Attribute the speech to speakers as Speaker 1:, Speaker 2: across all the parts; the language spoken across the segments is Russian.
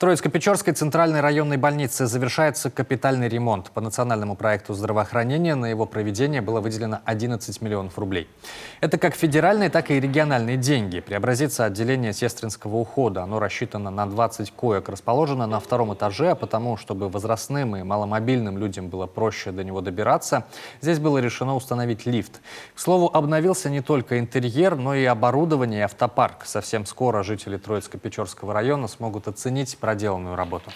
Speaker 1: Троицко-Печорской центральной районной больнице завершается капитальный ремонт. По национальному проекту здравоохранения на его проведение было выделено 11 миллионов рублей. Это как федеральные, так и региональные деньги. Преобразится отделение сестринского ухода. Оно рассчитано на 20 коек, расположено на втором этаже, а потому, чтобы возрастным и маломобильным людям было проще до него добираться, здесь было решено установить лифт. К слову, обновился не только интерьер, но и оборудование и автопарк. Совсем скоро жители Троицко-Печорского района смогут оценить проделанную работу.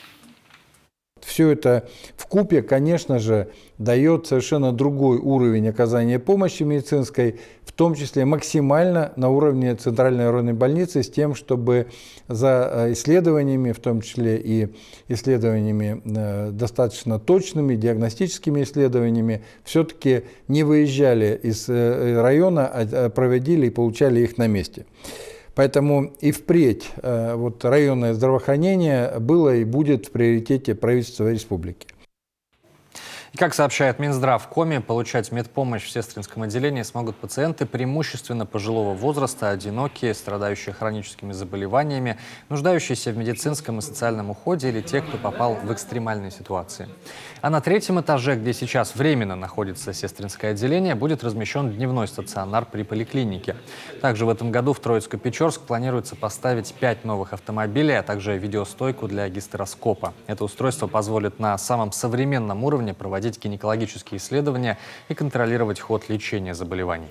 Speaker 2: Все это вкупе, конечно же, дает совершенно другой уровень оказания помощи медицинской, в том числе максимально на уровне центральной районной больницы, с тем, чтобы за исследованиями, в том числе и исследованиями достаточно точными, диагностическими исследованиями, все-таки не выезжали из района, а проводили и получали их на месте. Поэтому и впредь районное здравоохранение было и будет в приоритете правительства республики.
Speaker 1: И как сообщает Минздрав, в Коми получать медпомощь в сестринском отделении смогут пациенты преимущественно пожилого возраста, одинокие, страдающие хроническими заболеваниями, нуждающиеся в медицинском и социальном уходе или те, кто попал в экстремальные ситуации. А на третьем этаже, где сейчас временно находится сестринское отделение, будет размещен дневной стационар при поликлинике. Также в этом году в Троицко-Печорск планируется поставить 5 новых автомобилей, а также видеостойку для гистероскопа. Это устройство позволит на самом современном уровне проводить гинекологические исследования и контролировать ход лечения заболеваний.